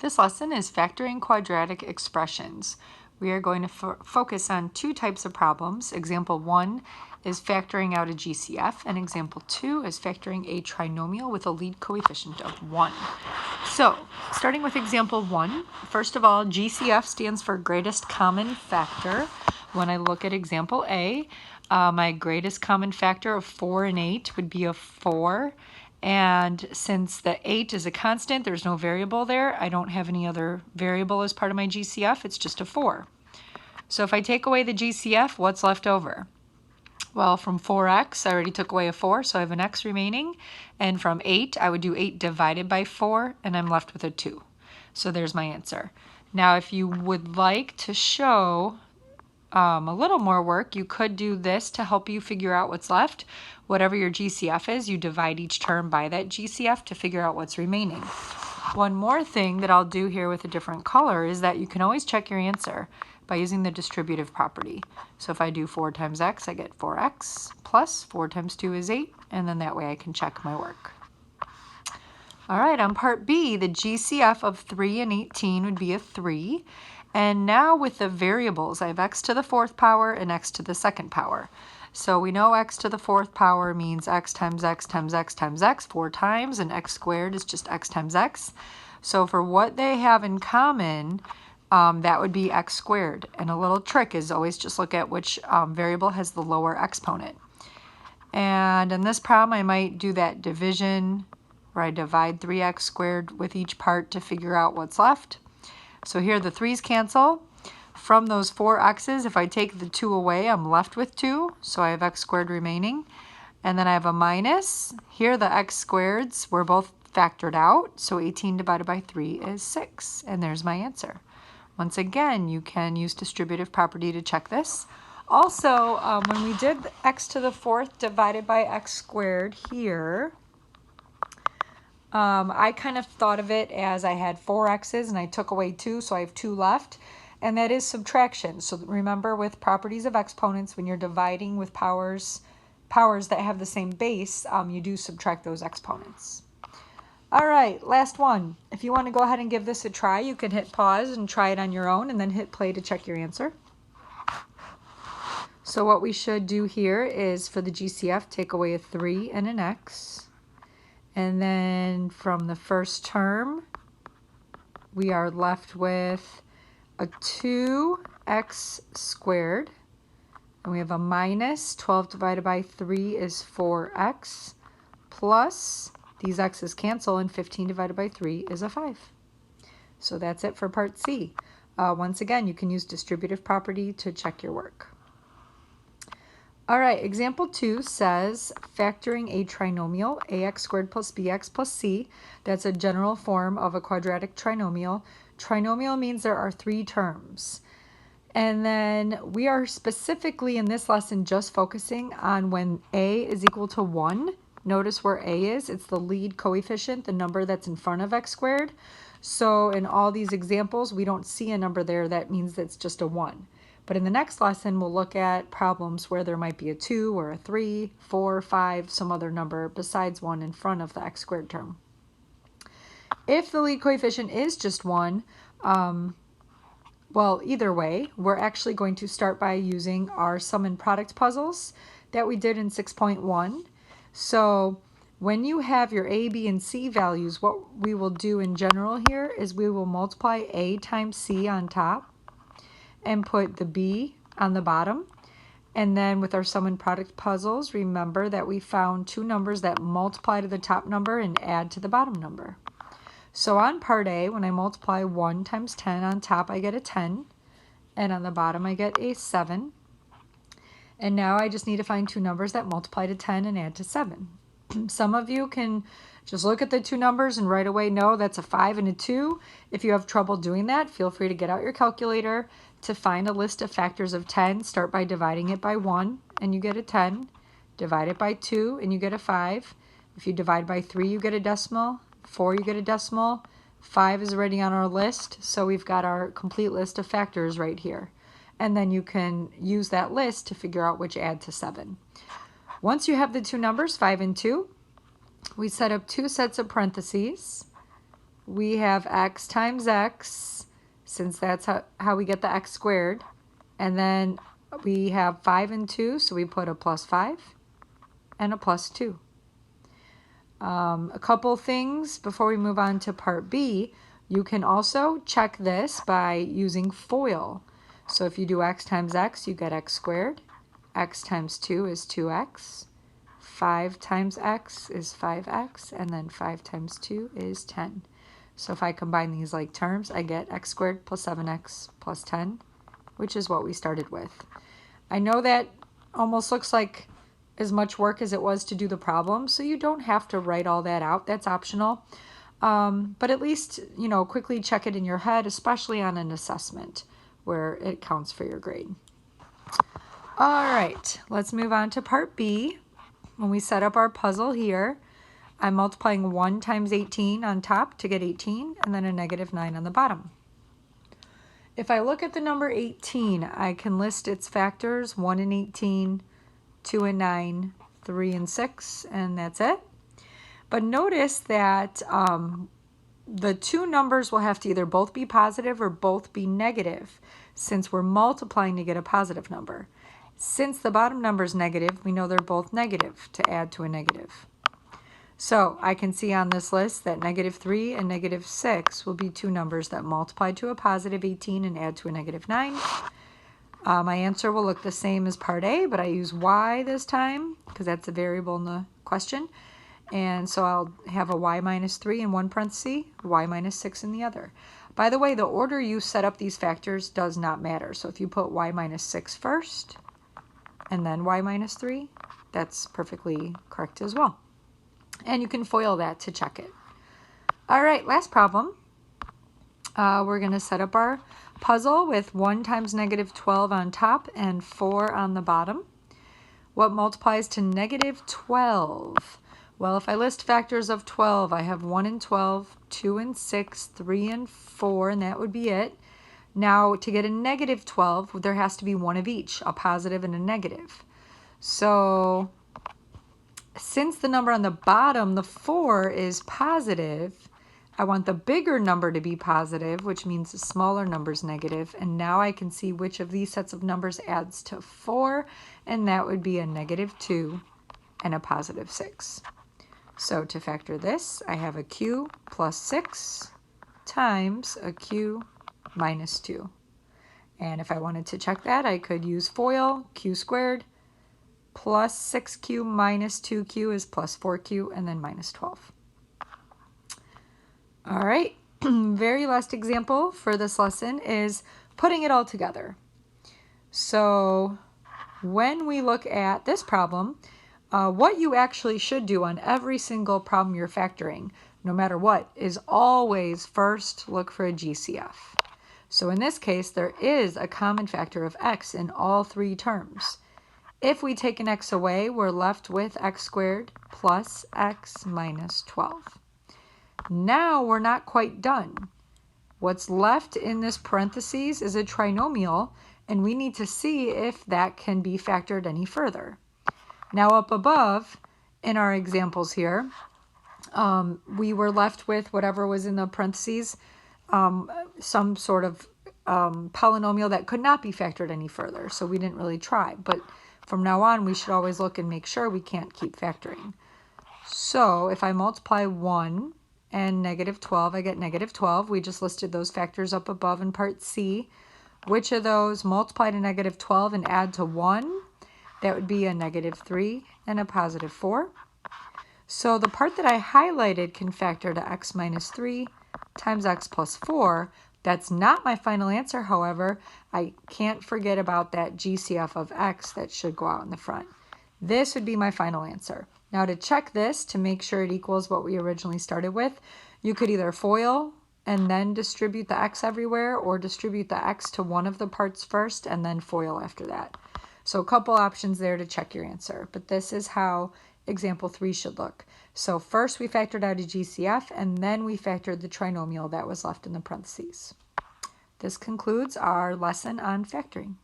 This lesson is factoring quadratic expressions. We are going to focus on two types of problems. Example 1 is factoring out a GCF, and example 2 is factoring a trinomial with a lead coefficient of 1. So, starting with example 1, first of all, GCF stands for greatest common factor. When I look at example A, my greatest common factor of 4 and 8 would be a 4. And since the 8 is a constant, there's no variable there. I don't have any other variable as part of my GCF. It's just a 4. So if I take away the GCF, what's left over? Well, from 4x, I already took away a 4, so I have an x remaining. And from 8, I would do 8 divided by 4, and I'm left with a 2. So there's my answer. Now, if you would like to show a little more work, you could do this to help you figure out what's left. Whatever your GCF is, you divide each term by that GCF to figure out what's remaining. One more thing that I'll do here with a different color is that you can always check your answer by using the distributive property. So if I do 4 times x, I get 4x plus 4 times 2 is 8, and then that way I can check my work. All right, on part B, the GCF of 3 and 18 would be a 3. And now with the variables, I have x to the 4th power and x to the 2nd power. So we know x to the 4th power means x times x times x times x 4 times, and x squared is just x times x. So for what they have in common, that would be x squared. And a little trick is always just look at which variable has the lower exponent. And in this problem, I might do that division where I divide 3x squared with each part to figure out what's left. So here the 3's cancel. From those 4 x's, if I take the 2 away, I'm left with 2. So I have x squared remaining. And then I have a minus. Here the x squareds were both factored out. So 18 divided by 3 is 6. And there's my answer. Once again, you can use distributive property to check this. Also, when we did x to the 4th divided by x squared here, I kind of thought of it as I had 4 x's and I took away 2, so I have 2 left. And that is subtraction. So remember, with properties of exponents, when you're dividing with powers that have the same base, you do subtract those exponents. All right, last one. If you want to go ahead and give this a try, you can hit pause and try it on your own and then hit play to check your answer. So what we should do here is for the GCF, take away a 3 and an x. And then from the first term, we are left with a 2x squared. And we have a minus 12 divided by 3 is 4x plus these x's cancel, and 15 divided by 3 is a 5. So that's it for part C. Once again, you can use distributive property to check your work. All right, example 2 says factoring a trinomial, ax squared plus bx plus c. That's a general form of a quadratic trinomial. Trinomial means there are 3 terms. And then we are specifically in this lesson just focusing on when a is equal to 1. Notice where a is. It's the lead coefficient, the number that's in front of x squared. So in all these examples, we don't see a number there. That means that's just a 1. But in the next lesson, we'll look at problems where there might be a 2 or a 3, 4, 5, some other number besides 1 in front of the x squared term. If the lead coefficient is just 1, well, either way, we're actually going to start by using our sum and product puzzles that we did in 6.1. So when you have your a, b, and c values, what we will do in general here is we will multiply a times c on top and put the b on the bottom. And then with our sum and product puzzles, remember that we found 2 numbers that multiply to the top number and add to the bottom number. So on part A, when I multiply 1 times 10, on top I get a 10, and on the bottom I get a 7. And now I just need to find 2 numbers that multiply to 10 and add to 7. Some of you can just look at the 2 numbers and right away know that's a 5 and a 2. If you have trouble doing that, feel free to get out your calculator. To find a list of factors of 10, start by dividing it by 1, and you get a 10. Divide it by 2, and you get a 5. If you divide by 3, you get a decimal. 4, you get a decimal. 5 is already on our list, so we've got our complete list of factors right here. And then you can use that list to figure out which add to 7. Once you have the 2 numbers, 5 and 2, we set up 2 sets of parentheses. we have x times x, since that's how we get the x squared. And then we have 5 and 2, so we put a plus 5 and a plus 2. A couple things before we move on to part B. You can also check this by using FOIL. So if you do x times x, you get x squared. X times 2 is 2x. 5 times x is 5x, and then 5 times 2 is 10. So if I combine these like terms, I get x squared plus 7x plus 10, which is what we started with. I know that almost looks like as much work as it was to do the problem, so you don't have to write all that out. That's optional. But at least, you know, quickly check it in your head, especially on an assessment where it counts for your grade. All right, let's move on to part B. When we set up our puzzle here, I'm multiplying 1 times 18 on top to get 18, and then a negative 9 on the bottom. If I look at the number 18, I can list its factors: 1 and 18, 2 and 9, 3 and 6, and that's it. But notice that the two numbers will have to either both be positive or both be negative, since we're multiplying to get a positive number. Since the bottom number is negative, we know they're both negative to add to a negative. So I can see on this list that negative 3 and negative 6 will be two numbers that multiply to a positive 18 and add to a negative 9. My answer will look the same as part A, but I use y this time because that's a variable in the question. And so I'll have a y minus 3 in one parenthesis, y minus 6 in the other. By the way, the order you set up these factors does not matter. So if you put y minus 6 first and then y minus 3, that's perfectly correct as well. And you can FOIL that to check it. All right, last problem. We're going to set up our puzzle with 1 times negative 12 on top and 4 on the bottom. What multiplies to negative 12? Well, if I list factors of 12, I have 1 and 12, 2 and 6, 3 and 4, and that would be it. Now, to get a negative 12, there has to be one of each, a positive and a negative. So since the number on the bottom, the 4, is positive, I want the bigger number to be positive, which means the smaller number is negative. And now I can see which of these sets of numbers adds to 4, and that would be a negative 2 and a positive 6. So to factor this, I have a q plus 6 times a q minus 2. And if I wanted to check that, I could use FOIL. Q squared plus 6q minus 2q is plus 4q, and then minus 12. All right, very last example for this lesson is putting it all together. So when we look at this problem, what you actually should do on every single problem you're factoring, no matter what, is always first look for a GCF. So in this case, there is a common factor of x in all three terms. If we take an x away, we're left with x squared plus x minus 12. Now we're not quite done. What's left in this parentheses is a trinomial, and we need to see if that can be factored any further. Now up above, in our examples here, we were left with whatever was in the parentheses, some sort of polynomial that could not be factored any further, so we didn't really try. But from now on, we should always look and make sure we can't keep factoring. So if I multiply 1 and negative 12, I get negative 12. We just listed those factors up above in part C. Which of those multiply to negative 12 and add to 1? That would be a negative 3 and a positive 4. So the part that I highlighted can factor to x minus 3 times x plus 4. That's not my final answer, however. I can't forget about that GCF of x that should go out in the front. This would be my final answer. Now to check this, to make sure it equals what we originally started with, you could either FOIL and then distribute the x everywhere, or distribute the x to one of the parts first and then FOIL after that. So a couple options there to check your answer, but this is how example 3 should look. So first we factored out a GCF, and then we factored the trinomial that was left in the parentheses. This concludes our lesson on factoring.